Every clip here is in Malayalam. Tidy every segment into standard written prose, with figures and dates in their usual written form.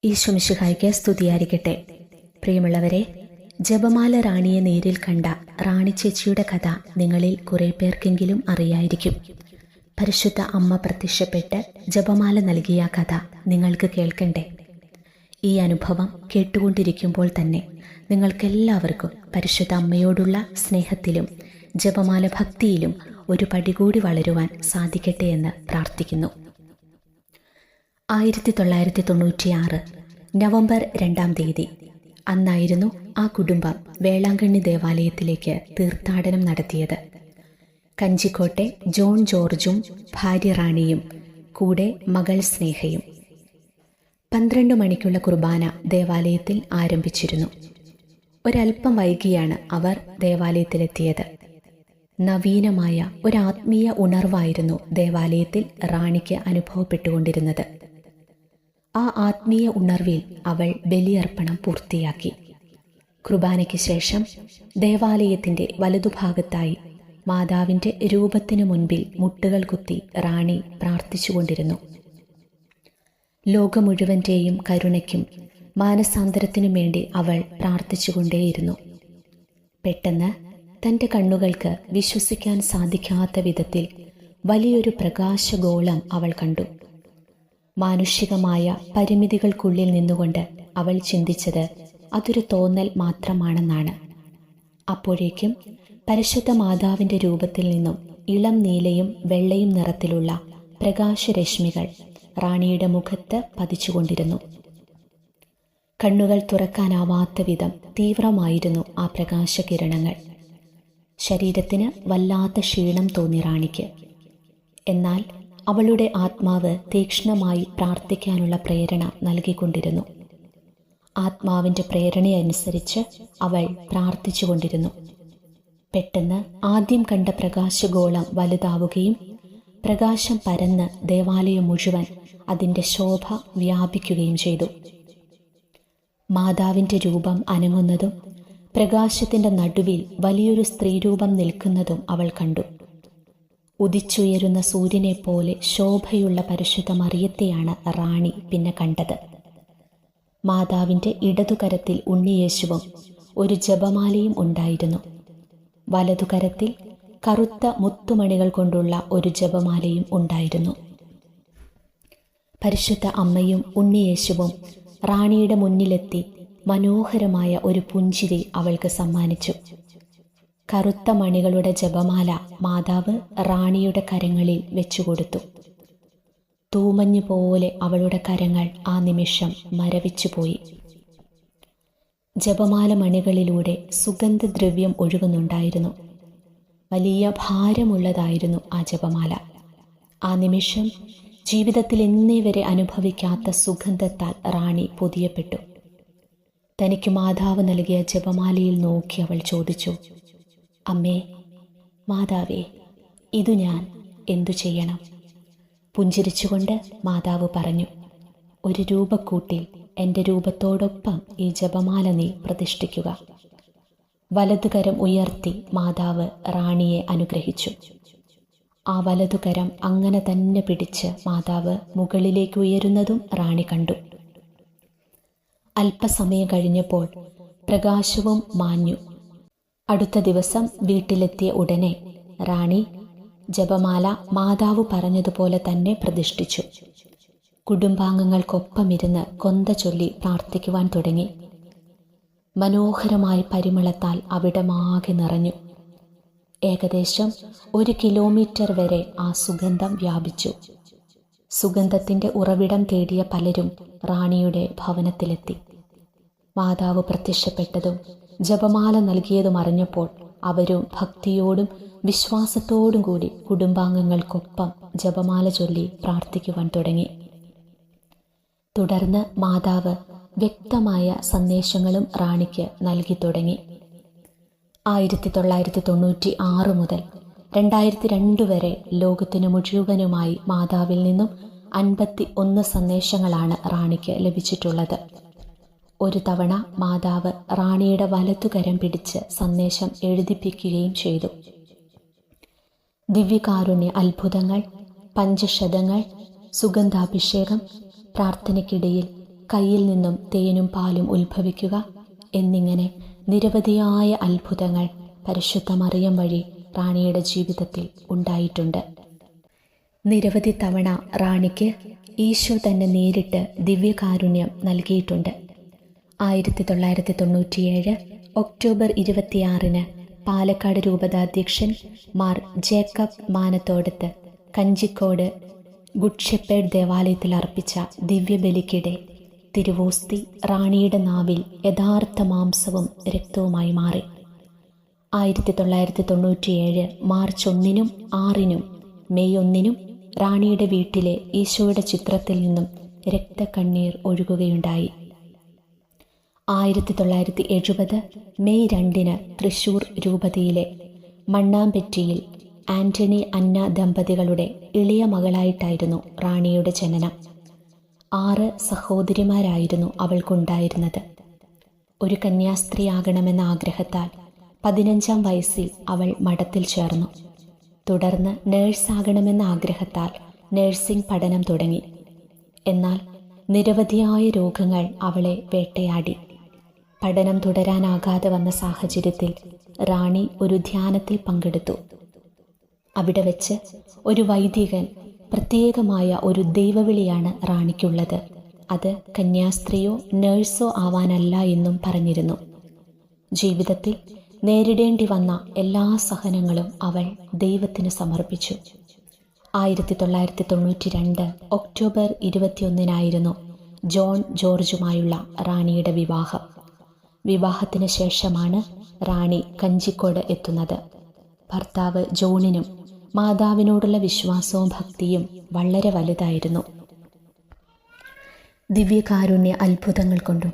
ഈശോ മിശിഹായ്ക്ക് സ്തുതിയായിരിക്കട്ടെ. പ്രിയമുള്ളവരെ, ജപമാല റാണിയെ നേരിൽ കണ്ട റാണി ചേച്ചിയുടെ കഥ നിങ്ങളിൽ കുറെ പേർക്കെങ്കിലും അറിയായിരിക്കും. പരിശുദ്ധ അമ്മ പ്രത്യക്ഷപ്പെട്ട് ജപമാല നൽകിയ കഥ നിങ്ങൾക്ക് കേൾക്കണ്ടേ? ഈ അനുഭവം കേട്ടുകൊണ്ടിരിക്കുമ്പോൾ തന്നെ നിങ്ങൾക്കെല്ലാവർക്കും പരിശുദ്ധ അമ്മയോടുള്ള സ്നേഹത്തിലും ജപമാല ഭക്തിയിലും ഒരു പടി കൂടി വളരുവാൻ സാധിക്കട്ടെ എന്ന് പ്രാർത്ഥിക്കുന്നു. 1996 നവംബർ 2-ാം തീയതി അന്നായിരുന്നു ആ കുടുംബം വേളാങ്കണ്ണി ദേവാലയത്തിലേക്ക് തീർത്ഥാടനം നടത്തിയത്. കഞ്ചിക്കോട്ടെ ജോൺ ജോർജും ഭാര്യ റാണിയും കൂടെ മകൾ സ്നേഹയും. 12 മണിക്കുള്ള കുർബാന ദേവാലയത്തിൽ ആരംഭിച്ചിരുന്നു. ഒരൽപ്പം വൈകിയാണ് അവർ ദേവാലയത്തിലെത്തിയത്. നവീനമായ ഒരാത്മീയ ഉണർവായിരുന്നു ദേവാലയത്തിൽ റാണിക്ക് അനുഭവപ്പെട്ടുകൊണ്ടിരുന്നത്. ആ ആത്മീയ ഉണർവിൽ അവൾ ബലിയർപ്പണം പൂർത്തിയാക്കി. കുർബാനയ്ക്ക് ശേഷം ദേവാലയത്തിൻ്റെ വലതുഭാഗത്തായി മാതാവിൻ്റെ രൂപത്തിനു മുൻപിൽ മുട്ടുകൾ കുത്തി റാണി പ്രാർത്ഥിച്ചുകൊണ്ടിരുന്നു. ലോകം മുഴുവൻ്റെയും കരുണയ്ക്കും മാനസാന്തരത്തിനും വേണ്ടി അവൾ പ്രാർത്ഥിച്ചുകൊണ്ടേയിരുന്നു. പെട്ടെന്ന് തൻ്റെ കണ്ണുകൾക്ക് വിശ്വസിക്കാൻ സാധിക്കാത്ത വിധത്തിൽ വലിയൊരു പ്രകാശഗോളം അവൾ കണ്ടു. മാനുഷികമായ പരിമിതികൾക്കുള്ളിൽ നിന്നുകൊണ്ട് അവൾ ചിന്തിച്ചത് അതൊരു തോന്നൽ മാത്രമാണെന്നാണ്. അപ്പോഴേക്കും പരിശുദ്ധ മാതാവിൻ്റെ രൂപത്തിൽ നിന്നും ഇളം നീലയും വെള്ളയും നിറത്തിലുള്ള പ്രകാശരശ്മികൾ റാണിയുടെ മുഖത്ത് പതിച്ചുകൊണ്ടിരുന്നു. കണ്ണുകൾ തുറക്കാനാവാത്ത വിധം തീവ്രമായിരുന്നു ആ പ്രകാശകിരണങ്ങൾ. ശരീരത്തിന് വല്ലാത്ത ക്ഷീണം തോന്നി റാണിക്ക്. എന്നാൽ അവളുടെ ആത്മാവ് തീക്ഷ്ണമായി പ്രാർത്ഥിക്കാനുള്ള പ്രേരണ നൽകിക്കൊണ്ടിരുന്നു. ആത്മാവിൻ്റെ പ്രേരണയനുസരിച്ച് അവൾ പ്രാർത്ഥിച്ചുകൊണ്ടിരുന്നു. പെട്ടെന്ന് ആദ്യം കണ്ട പ്രകാശഗോളം വലുതാവുകയും പ്രകാശം പരന്ന് ദേവാലയം മുഴുവൻ അതിൻ്റെ ശോഭ വ്യാപിക്കുകയും ചെയ്തു. മാതാവിൻ്റെ രൂപം അനങ്ങുന്നതും പ്രകാശത്തിൻ്റെ നടുവിൽ വലിയൊരു സ്ത്രീരൂപം നിൽക്കുന്നതും അവൾ കണ്ടു. ഉദിച്ചുയരുന്ന സൂര്യനെ പോലെ ശോഭയുള്ള പരിശുദ്ധ മറിയത്തെയാണ് റാണി പിന്നെ കണ്ടത്. മാതാവിൻ്റെ ഇടതുകരത്തിൽ ഉണ്ണിയേശുവും ഒരു ജപമാലയും ഉണ്ടായിരുന്നു. വലതുകരത്തിൽ കറുത്ത മുത്തുമണികൾ കൊണ്ടുള്ള ഒരു ജപമാലയും ഉണ്ടായിരുന്നു. പരിശുദ്ധ അമ്മയും ഉണ്ണിയേശുവും റാണിയുടെ മുന്നിലെത്തി മനോഹരമായ ഒരു പുഞ്ചിരി അവൾക്ക് സമ്മാനിച്ചു. കറുത്ത മണികളുടെ ജപമാല മാതാവ് റാണിയുടെ കരങ്ങളിൽ വെച്ചുകൊടുത്തു. തൂമഞ്ഞു പോലെ അവളുടെ കരങ്ങൾ ആ നിമിഷം മരവിച്ചുപോയി. ജപമാല മണികളിലൂടെ സുഗന്ധദ്രവ്യം ഒഴുകുന്നുണ്ടായിരുന്നു. വലിയ ഭാരമുള്ളതായിരുന്നു ആ ജപമാല. ആ നിമിഷം ജീവിതത്തിൽ എന്നേ വരെ അനുഭവിക്കാത്ത സുഗന്ധത്താൽ റാണി പൊതിയപ്പെട്ടു. തനിക്ക് മാതാവ് നൽകിയ ജപമാലയിൽ നോക്കി അവൾ ചോദിച്ചു, അമ്മേ, മാതാവേ, ഇതു ഞാൻ എന്തു ചെയ്യണം? പുഞ്ചിരിച്ചുകൊണ്ട് മാതാവ് പറഞ്ഞു, ഒരു രൂപക്കൂട്ടിൽ എൻ്റെ രൂപത്തോടൊപ്പം ഈ ജപമാല നീ പ്രതിഷ്ഠിക്കുക. വലതുകരം ഉയർത്തി മാതാവ് റാണിയെ അനുഗ്രഹിച്ചു. ആ വലതുകരം അങ്ങനെ തന്നെ പിടിച്ച് മാതാവ് മുകളിലേക്ക് ഉയരുന്നതും റാണി കണ്ടു. അല്പസമയം കഴിഞ്ഞപ്പോൾ പ്രകാശവും മാഞ്ഞു. അടുത്ത ദിവസം വീട്ടിലെത്തിയ ഉടനെ റാണി ജപമാല മാതാവ് പറഞ്ഞതുപോലെ തന്നെ പ്രതിഷ്ഠിച്ചു. കുടുംബാംഗങ്ങൾക്കൊപ്പമിരുന്ന് കൊന്ത ചൊല്ലി പ്രാർത്ഥിക്കുവാൻ തുടങ്ങി. മനോഹരമായ പരിമളത്താൽ അവിടമാകെ നിറഞ്ഞു. ഏകദേശം 1 കിലോമീറ്റർ വരെ ആ സുഗന്ധം വ്യാപിച്ചു. സുഗന്ധത്തിൻ്റെ ഉറവിടം തേടിയ പലരും റാണിയുടെ ഭവനത്തിലെത്തി. മാതാവ് പ്രത്യക്ഷപ്പെട്ടതും ജപമാല നൽകിയതും അറിഞ്ഞപ്പോൾ അവരും ഭക്തിയോടും വിശ്വാസത്തോടും കൂടി കുടുംബാംഗങ്ങൾക്കൊപ്പം ജപമാല ചൊല്ലി പ്രാർത്ഥിക്കുവാൻ തുടങ്ങി. തുടർന്ന് മാതാവ് വ്യക്തമായ സന്ദേശങ്ങളും റാണിക്ക് നൽകി തുടങ്ങി. 1996 മുതൽ 2002 വരെ ലോകത്തിനു മുഴുവനുമായി മാതാവിൽ നിന്നും 51 സന്ദേശങ്ങളാണ് റാണിക്ക് ലഭിച്ചിട്ടുള്ളത്. ഒരു തവണ മാതാവ് റാണിയുടെ വലതുകരം പിടിച്ച് സന്ദേശം എഴുതിപ്പിക്കുകയും ചെയ്തു. ദിവ്യകാരുണ്യ അത്ഭുതങ്ങൾ, പഞ്ചശതങ്ങൾ, സുഗന്ധാഭിഷേകം, പ്രാർത്ഥനയ്ക്കിടയിൽ കയ്യിൽ നിന്നും തേനും പാലും ഉത്ഭവിക്കുക എന്നിങ്ങനെ നിരവധിയായ അത്ഭുതങ്ങൾ പരിശുദ്ധ മറിയം വഴി റാണിയുടെ ജീവിതത്തിൽ ഉണ്ടായിട്ടുണ്ട്. നിരവധി തവണ റാണിക്ക് ഈശോ തന്നെ നേരിട്ട് ദിവ്യകാരുണ്യം നൽകിയിട്ടുണ്ട്. 1997 ഒക്ടോബർ 26 പാലക്കാട് രൂപതാധ്യക്ഷൻ Mar Jacob Manathodath Kanjikode Good Shepherd ദേവാലയത്തിൽ അർപ്പിച്ച ദിവ്യബലിക്കിടെ തിരുവോസ്തി റാണിയുടെ നാവിൽ യഥാർത്ഥ മാംസവും രക്തവുമായി മാറി. 1997 മാർച്ച് 1-നും 6-നും മെയ് 1-നും റാണിയുടെ വീട്ടിലെ ഈശോയുടെ ചിത്രത്തിൽ നിന്നും രക്തക്കണ്ണീർ ഒഴുകുകയുണ്ടായി. 1970 മെയ് 2-ന് തൃശൂർ രൂപതയിലെ മണ്ണാമ്പെറ്റിയിൽ ആന്റണി അന്ന ദമ്പതികളുടെ ഇളയ മകളായിട്ടായിരുന്നു റാണിയുടെ ജനനം. 6 സഹോദരിമാരായിരുന്നു അവൾക്കുണ്ടായിരുന്നത്. ഒരു കന്യാസ്ത്രീയാകണമെന്ന ആഗ്രഹത്താൽ 15-ാം വയസ്സിൽ അവൾ മഠത്തിൽ ചേർന്നു. തുടർന്ന് നേഴ്സാകണമെന്ന ആഗ്രഹത്താൽ നഴ്സിംഗ് പഠനം തുടങ്ങി. എന്നാൽ നിരവധിയായ രോഗങ്ങൾ അവളെ വേട്ടയാടി. പഠനം തുടരാനാകാതെ വന്ന സാഹചര്യത്തിൽ റാണി ഒരു ധ്യാനത്തിൽ പങ്കെടുത്തു. അവിടെ വെച്ച് ഒരു വൈദികൻ പ്രത്യേകമായ ഒരു ദൈവവിളിയാണ് റാണിക്കുള്ളത്, അത് കന്യാസ്ത്രീയോ നേഴ്സോ ആവാനല്ല എന്നും പറഞ്ഞിരുന്നു. ജീവിതത്തിൽ നേരിടേണ്ടി വന്ന എല്ലാ സഹനങ്ങളും അവൾ ദൈവത്തിന് സമർപ്പിച്ചു. 1992 ഒക്ടോബർ 21-നായിരുന്നു ജോൺ ജോർജുമായുള്ള റാണിയുടെ വിവാഹം. വിവാഹത്തിന് ശേഷമാണ് റാണി കഞ്ചിക്കോട് എത്തുന്നത്. ഭർത്താവ് ജോണിനും മാതാവിനോടുള്ള വിശ്വാസവും ഭക്തിയും വളരെ വലുതായിരുന്നു. ദിവ്യകാരുണ്യ അത്ഭുതങ്ങൾ കൊണ്ടും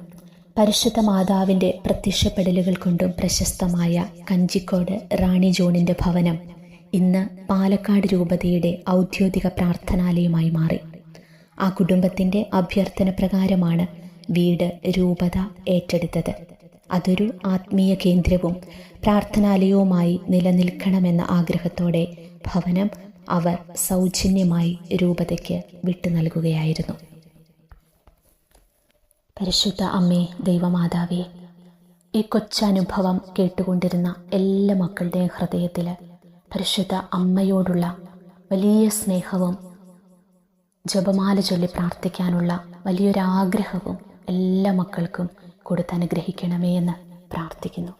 പരിശുദ്ധ മാതാവിൻ്റെ പ്രത്യക്ഷപ്പെടലുകൾ കൊണ്ടും പ്രശസ്തമായ കഞ്ചിക്കോട് റാണി ജോണിൻ്റെ ഭവനം ഇന്ന് പാലക്കാട് രൂപതയുടെ ഔദ്യോഗിക പ്രാർത്ഥനാലയമായി മാറി. ആ കുടുംബത്തിൻ്റെ അഭ്യർത്ഥന പ്രകാരമാണ് വീട് രൂപത ഏറ്റെടുത്തത്. അതൊരു ആത്മീയ കേന്ദ്രവും പ്രാർത്ഥനാലയവുമായി നിലനിൽക്കണമെന്ന ആഗ്രഹത്തോടെ ഭവനം അവർ സൗജന്യമായി രൂപതയ്ക്ക് വിട്ടു നൽകുകയായിരുന്നു. പരിശുദ്ധ അമ്മേ, ദൈവമാതാവേ, ഈ കൊച്ചനുഭവം കേട്ടുകൊണ്ടിരുന്ന എല്ലാ മക്കളുടെയും ഹൃദയത്തിൽ പരിശുദ്ധ അമ്മയോടുള്ള വലിയ സ്നേഹവും ജപമാല ചൊല്ലി പ്രാർത്ഥിക്കാനുള്ള വലിയൊരാഗ്രഹവും എല്ലാ മക്കൾക്കും കൊടുത്തനുഗ്രഹിക്കണമേ എന്ന് പ്രാർത്ഥിക്കുന്നു.